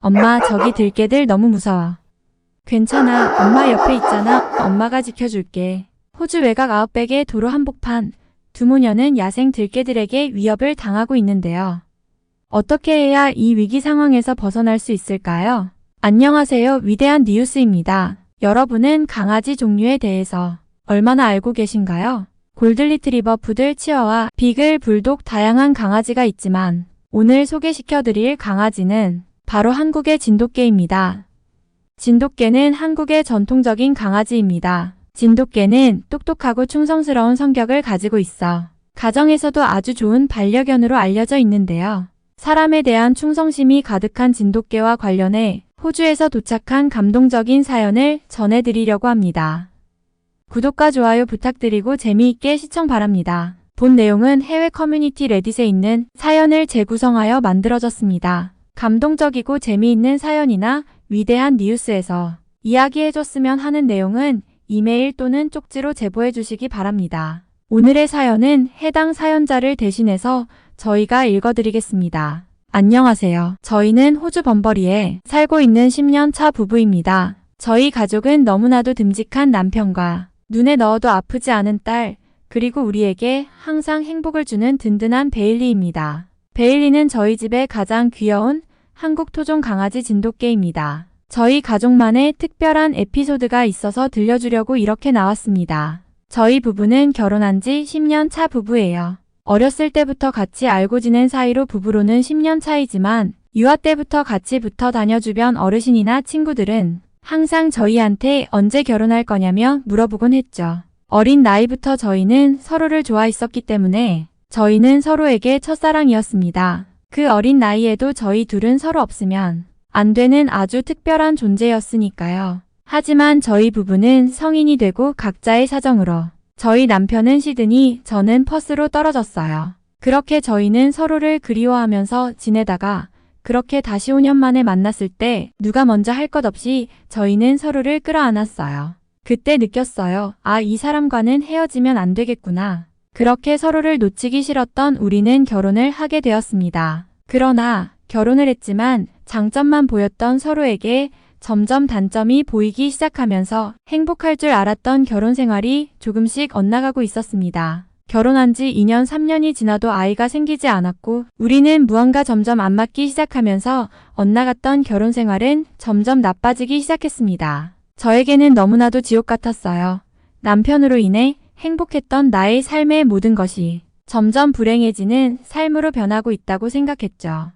엄마, 저기 들개들 너무 무서워. 괜찮아, 엄마 옆에 있잖아. 엄마가 지켜줄게. 호주 외곽 아웃백의 도로 한복판, 두 모녀는 야생 들개들에게 위협을 당하고 있는데요. 어떻게 해야 이 위기 상황에서 벗어날 수 있을까요? 안녕하세요, 위대한 뉴스입니다. 여러분은 강아지 종류에 대해서 얼마나 알고 계신가요? 골든리트리버, 푸들, 치와와, 비글, 불독 다양한 강아지가 있지만 오늘 소개시켜드릴 강아지는 바로 한국의 진돗개입니다. 진돗개는 한국의 전통적인 강아지입니다. 진돗개는 똑똑하고 충성스러운 성격을 가지고 있어 가정에서도 아주 좋은 반려견으로 알려져 있는데요. 사람에 대한 충성심이 가득한 진돗개와 관련해 호주에서 도착한 감동적인 사연을 전해드리려고 합니다. 구독과 좋아요 부탁드리고 재미있게 시청 바랍니다. 본 내용은 해외 커뮤니티 레딧에 있는 사연을 재구성하여 만들어졌습니다. 감동적이고 재미있는 사연이나 위대한 뉴스에서 이야기해줬으면 하는 내용은 이메일 또는 쪽지로 제보해 주시기 바랍니다. 오늘의 사연은 해당 사연자를 대신해서 저희가 읽어드리겠습니다. 안녕하세요. 저희는 호주 범버리에 살고 있는 10년 차 부부입니다. 저희 가족은 너무나도 듬직한 남편과 눈에 넣어도 아프지 않은 딸, 그리고 우리에게 항상 행복을 주는 든든한 베일리입니다. 베일리는 저희 집의 가장 귀여운 한국 토종 강아지 진돗개입니다. 저희 가족만의 특별한 에피소드가 있어서 들려주려고 이렇게 나왔습니다. 저희 부부는 결혼한 지 10년 차 부부예요. 어렸을 때부터 같이 알고 지낸 사이로 부부로는 10년 차이지만 유아 때부터 같이 붙어 다녀 주변 어르신이나 친구들은 항상 저희한테 언제 결혼할 거냐며 물어보곤 했죠. 어린 나이부터 저희는 서로를 좋아했었기 때문에 저희는 서로에게 첫사랑이었습니다. 그 어린 나이에도 저희 둘은 서로 없으면 안 되는 아주 특별한 존재였으니까요. 하지만 저희 부부는 성인이 되고 각자의 사정으로 저희 남편은 시드니, 저는 퍼스로 떨어졌어요. 그렇게 저희는 서로를 그리워하면서 지내다가 그렇게 다시 5년 만에 만났을 때 누가 먼저 할 것 없이 저희는 서로를 끌어안았어요. 그때 느꼈어요. 아, 이 사람과는 헤어지면 안 되겠구나. 그렇게 서로를 놓치기 싫었던 우리는 결혼을 하게 되었습니다. 그러나 결혼을 했지만 장점만 보였던 서로에게 점점 단점이 보이기 시작하면서 행복할 줄 알았던 결혼 생활이 조금씩 엇나가고 있었습니다. 결혼한 지 2년 3년이 지나도 아이가 생기지 않았고 우리는 무언가 점점 안 맞기 시작하면서 엇나갔던 결혼 생활은 점점 나빠지기 시작했습니다. 저에게는 너무나도 지옥 같았어요. 남편으로 인해 행복했던 나의 삶의 모든 것이 점점 불행해지는 삶으로 변하고 있다고 생각했죠.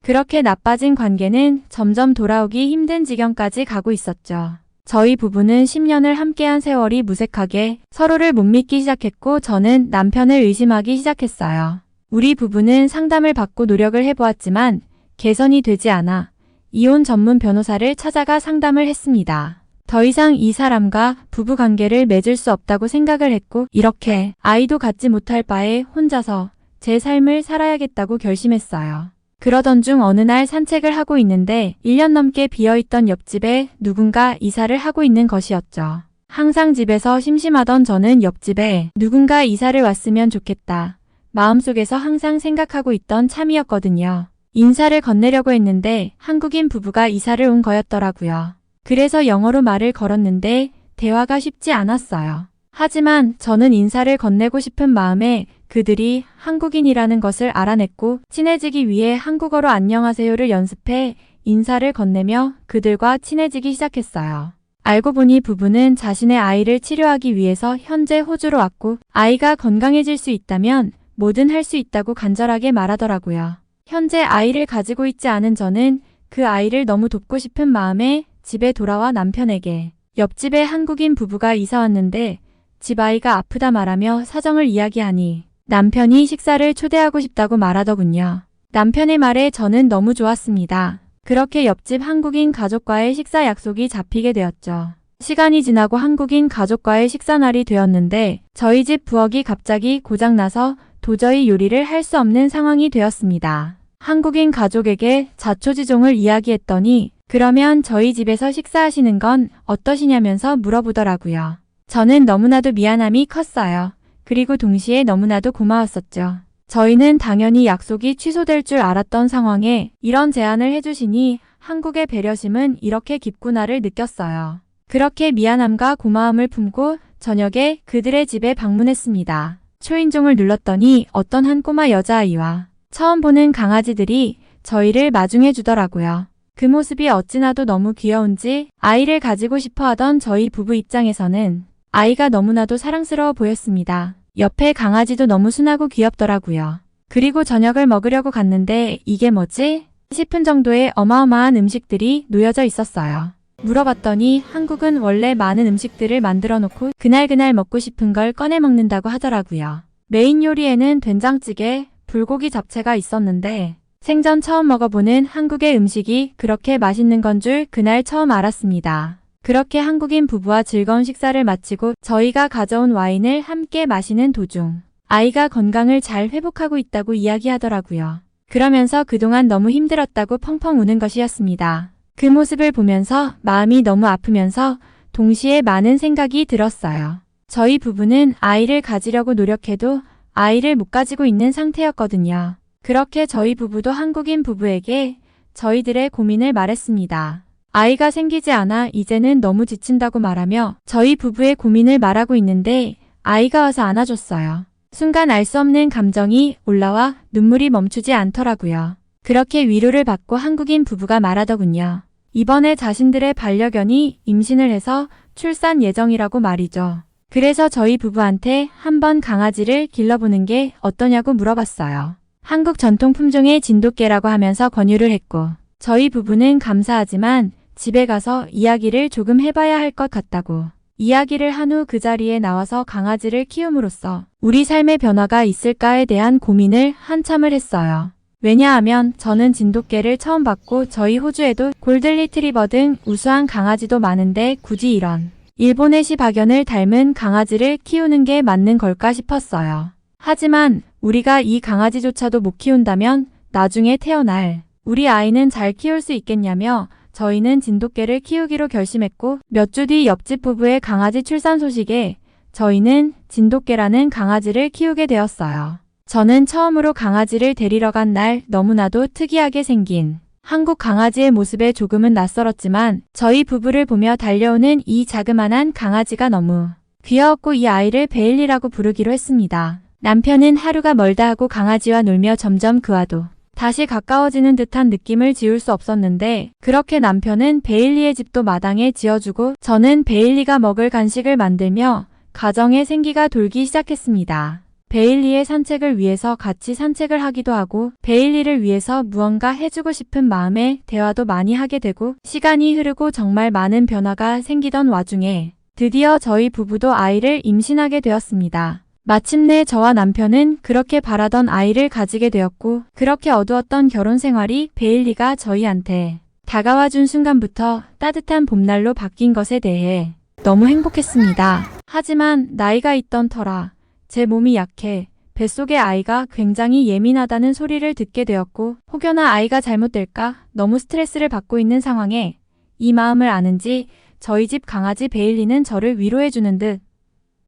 그렇게 나빠진 관계는 점점 돌아오기 힘든 지경까지 가고 있었죠. 저희 부부는 10년을 함께한 세월이 무색하게 서로를 못 믿기 시작했고 저는 남편을 의심하기 시작했어요. 우리 부부는 상담을 받고 노력을 해보았지만 개선이 되지 않아 이혼 전문 변호사를 찾아가 상담을 했습니다. 더 이상 이 사람과 부부관계를 맺을 수 없다고 생각을 했고 이렇게 아이도 갖지 못할 바에 혼자서 제 삶을 살아야겠다고 결심했어요. 그러던 중 어느 날 산책을 하고 있는데 1년 넘게 비어있던 옆집에 누군가 이사를 하고 있는 것이었죠. 항상 집에서 심심하던 저는 옆집에 누군가 이사를 왔으면 좋겠다. 마음속에서 항상 생각하고 있던 참이었거든요. 인사를 건네려고 했는데 한국인 부부가 이사를 온 거였더라고요. 그래서 영어로 말을 걸었는데 대화가 쉽지 않았어요. 하지만 저는 인사를 건네고 싶은 마음에 그들이 한국인이라는 것을 알아냈고 친해지기 위해 한국어로 안녕하세요를 연습해 인사를 건네며 그들과 친해지기 시작했어요. 알고 보니 부부는 자신의 아이를 치료하기 위해서 현재 호주로 왔고 아이가 건강해질 수 있다면 뭐든 할 수 있다고 간절하게 말하더라고요. 현재 아이를 가지고 있지 않은 저는 그 아이를 너무 돕고 싶은 마음에 집에 돌아와 남편에게 옆집에 한국인 부부가 이사 왔는데 집 아이가 아프다 말하며 사정을 이야기하니 남편이 식사를 초대하고 싶다고 말하더군요. 남편의 말에 저는 너무 좋았습니다. 그렇게 옆집 한국인 가족과의 식사 약속이 잡히게 되었죠. 시간이 지나고 한국인 가족과의 식사날이 되었는데 저희 집 부엌이 갑자기 고장나서 도저히 요리를 할 수 없는 상황이 되었습니다. 한국인 가족에게 자초지종을 이야기했더니 그러면 저희 집에서 식사하시는 건 어떠시냐면서 물어보더라고요. 저는 너무나도 미안함이 컸어요. 그리고 동시에 너무나도 고마웠었죠. 저희는 당연히 약속이 취소될 줄 알았던 상황에 이런 제안을 해주시니 한국의 배려심은 이렇게 깊구나를 느꼈어요. 그렇게 미안함과 고마움을 품고 저녁에 그들의 집에 방문했습니다. 초인종을 눌렀더니 어떤 한 꼬마 여자아이와 처음 보는 강아지들이 저희를 마중해 주더라고요. 그 모습이 어찌나도 너무 귀여운지 아이를 가지고 싶어 하던 저희 부부 입장에서는 아이가 너무나도 사랑스러워 보였습니다. 옆에 강아지도 너무 순하고 귀엽더라고요. 그리고 저녁을 먹으려고 갔는데 이게 뭐지? 싶은 정도의 어마어마한 음식들이 놓여져 있었어요. 물어봤더니 한국은 원래 많은 음식들을 만들어 놓고 그날그날 먹고 싶은 걸 꺼내 먹는다고 하더라고요. 메인 요리에는 된장찌개, 불고기 잡채가 있었는데 생전 처음 먹어보는 한국의 음식이 그렇게 맛있는 건 줄 그날 처음 알았습니다. 그렇게 한국인 부부와 즐거운 식사를 마치고 저희가 가져온 와인을 함께 마시는 도중 아이가 건강을 잘 회복하고 있다고 이야기하더라고요. 그러면서 그동안 너무 힘들었다고 펑펑 우는 것이었습니다. 그 모습을 보면서 마음이 너무 아프면서 동시에 많은 생각이 들었어요. 저희 부부는 아이를 가지려고 노력해도 아이를 못 가지고 있는 상태였거든요. 그렇게 저희 부부도 한국인 부부에게 저희들의 고민을 말했습니다. 아이가 생기지 않아 이제는 너무 지친다고 말하며 저희 부부의 고민을 말하고 있는데 아이가 와서 안아줬어요. 순간 알 수 없는 감정이 올라와 눈물이 멈추지 않더라고요. 그렇게 위로를 받고 한국인 부부가 말하더군요. 이번에 자신들의 반려견이 임신을 해서 출산 예정이라고 말이죠. 그래서 저희 부부한테 한번 강아지를 길러보는 게 어떠냐고 물어봤어요. 한국 전통 품종의 진돗개라고 하면서 권유를 했고 저희 부부는 감사하지만 집에 가서 이야기를 조금 해봐야 할 것 같다고. 이야기를 한 후 그 자리에 나와서 강아지를 키움으로써 우리 삶의 변화가 있을까에 대한 고민을 한참을 했어요. 왜냐하면 저는 진돗개를 처음 봤고 저희 호주에도 골든 리트리버 등 우수한 강아지도 많은데 굳이 이런 일본의 시바견을 닮은 강아지를 키우는 게 맞는 걸까 싶었어요. 하지만 우리가 이 강아지조차도 못 키운다면 나중에 태어날 우리 아이는 잘 키울 수 있겠냐며 저희는 진돗개를 키우기로 결심했고 몇 주 뒤 옆집 부부의 강아지 출산 소식에 저희는 진돗개라는 강아지를 키우게 되었어요. 저는 처음으로 강아지를 데리러 간 날 너무나도 특이하게 생긴 한국 강아지의 모습에 조금은 낯설었지만 저희 부부를 보며 달려오는 이 자그만한 강아지가 너무 귀여웠고 이 아이를 베일리라고 부르기로 했습니다. 남편은 하루가 멀다 하고 강아지와 놀며 점점 그와도 다시 가까워지는 듯한 느낌을 지울 수 없었는데 그렇게 남편은 베일리의 집도 마당에 지어주고 저는 베일리가 먹을 간식을 만들며 가정의 생기가 돌기 시작했습니다. 베일리의 산책을 위해서 같이 산책을 하기도 하고 베일리를 위해서 무언가 해주고 싶은 마음에 대화도 많이 하게 되고 시간이 흐르고 정말 많은 변화가 생기던 와중에 드디어 저희 부부도 아이를 임신하게 되었습니다. 마침내 저와 남편은 그렇게 바라던 아이를 가지게 되었고 그렇게 어두웠던 결혼 생활이 베일리가 저희한테 다가와준 순간부터 따뜻한 봄날로 바뀐 것에 대해 너무 행복했습니다. 하지만 나이가 있던 터라 제 몸이 약해 뱃속의 아이가 굉장히 예민하다는 소리를 듣게 되었고 혹여나 아이가 잘못될까 너무 스트레스를 받고 있는 상황에 이 마음을 아는지 저희 집 강아지 베일리는 저를 위로해주는 듯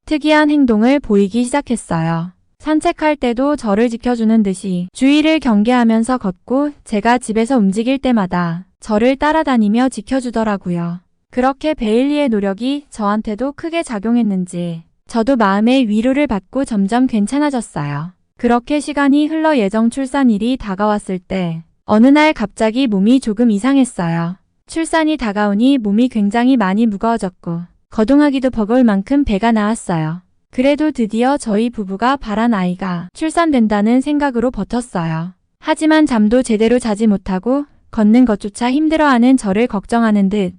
특이한 행동을 보이기 시작했어요. 산책할 때도 저를 지켜주는 듯이 주위를 경계하면서 걷고 제가 집에서 움직일 때마다 저를 따라다니며 지켜주더라고요. 그렇게 베일리의 노력이 저한테도 크게 작용했는지 저도 마음의 위로를 받고 점점 괜찮아졌어요. 그렇게 시간이 흘러 예정 출산일이 다가왔을 때 어느 날 갑자기 몸이 조금 이상했어요. 출산이 다가오니 몸이 굉장히 많이 무거워졌고 거동하기도 버거울 만큼 배가 나왔어요. 그래도 드디어 저희 부부가 바란 아이가 출산된다는 생각으로 버텼어요. 하지만 잠도 제대로 자지 못하고 걷는 것조차 힘들어하는 저를 걱정하는 듯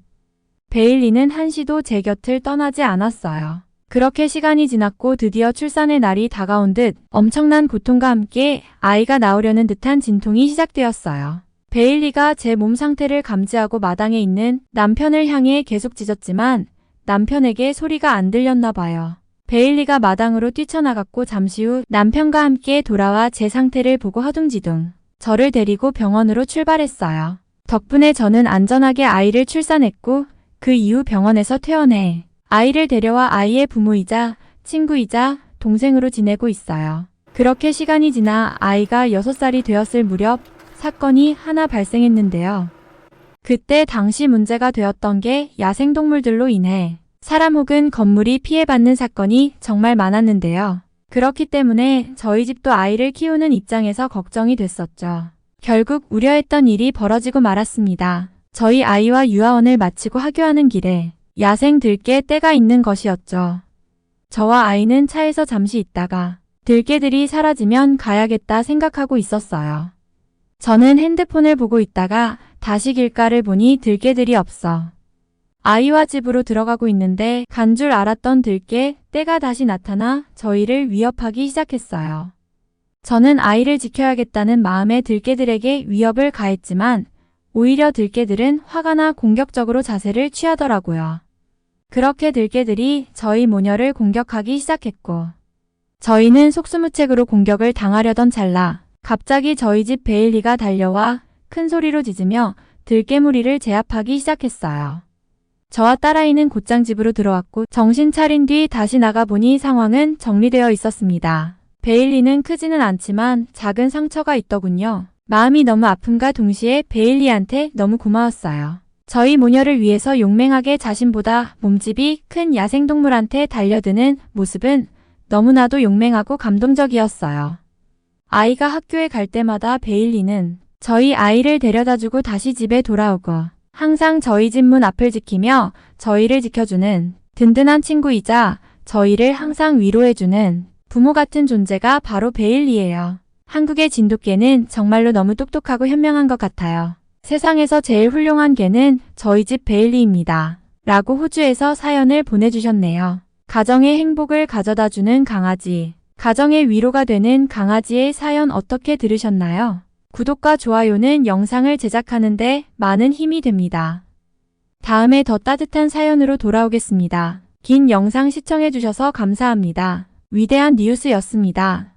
베일리는 한시도 제 곁을 떠나지 않았어요. 그렇게 시간이 지났고 드디어 출산의 날이 다가온 듯 엄청난 고통과 함께 아이가 나오려는 듯한 진통이 시작되었어요. 베일리가 제 몸 상태를 감지하고 마당에 있는 남편을 향해 계속 짖었지만 남편에게 소리가 안 들렸나 봐요. 베일리가 마당으로 뛰쳐나갔고 잠시 후 남편과 함께 돌아와 제 상태를 보고 허둥지둥 저를 데리고 병원으로 출발했어요. 덕분에 저는 안전하게 아이를 출산했고 그 이후 병원에서 퇴원해 아이를 데려와 아이의 부모이자 친구이자 동생으로 지내고 있어요. 그렇게 시간이 지나 아이가 6살이 되었을 무렵 사건이 하나 발생했는데요. 그때 당시 문제가 되었던 게 야생동물들로 인해 사람 혹은 건물이 피해받는 사건이 정말 많았는데요. 그렇기 때문에 저희 집도 아이를 키우는 입장에서 걱정이 됐었죠. 결국 우려했던 일이 벌어지고 말았습니다. 저희 아이와 유아원을 마치고 하교하는 길에 야생 들개 떼가 있는 것이었죠. 저와 아이는 차에서 잠시 있다가 들개들이 사라지면 가야겠다 생각하고 있었어요. 저는 핸드폰을 보고 있다가 다시 길가를 보니 들개들이 없어 아이와 집으로 들어가고 있는데 간 줄 알았던 들개 떼가 다시 나타나 저희를 위협하기 시작했어요. 저는 아이를 지켜야겠다는 마음에 들개들에게 위협을 가했지만 오히려 들개들은 화가 나 공격적으로 자세를 취하더라고요. 그렇게 들개들이 저희 모녀를 공격하기 시작했고 저희는 속수무책으로 공격을 당하려던 찰나 갑자기 저희 집 베일리가 달려와 큰 소리로 짖으며 들개무리를 제압하기 시작했어요. 저와 딸아이는 곧장 집으로 들어왔고 정신 차린 뒤 다시 나가보니 상황은 정리되어 있었습니다. 베일리는 크지는 않지만 작은 상처가 있더군요. 마음이 너무 아픔과 동시에 베일리한테 너무 고마웠어요. 저희 모녀를 위해서 용맹하게 자신보다 몸집이 큰 야생동물한테 달려드는 모습은 너무나도 용맹하고 감동적이었어요. 아이가 학교에 갈 때마다 베일리는 저희 아이를 데려다주고 다시 집에 돌아오고 항상 저희 집 문 앞을 지키며 저희를 지켜주는 든든한 친구이자 저희를 항상 위로해주는 부모 같은 존재가 바로 베일리예요. 한국의 진돗개는 정말로 너무 똑똑하고 현명한 것 같아요. 세상에서 제일 훌륭한 개는 저희 집 베일리입니다. 라고 호주에서 사연을 보내주셨네요. 가정의 행복을 가져다주는 강아지, 가정의 위로가 되는 강아지의 사연 어떻게 들으셨나요? 구독과 좋아요는 영상을 제작하는데 많은 힘이 됩니다. 다음에 더 따뜻한 사연으로 돌아오겠습니다. 긴 영상 시청해주셔서 감사합니다. 위대한 뉴스였습니다.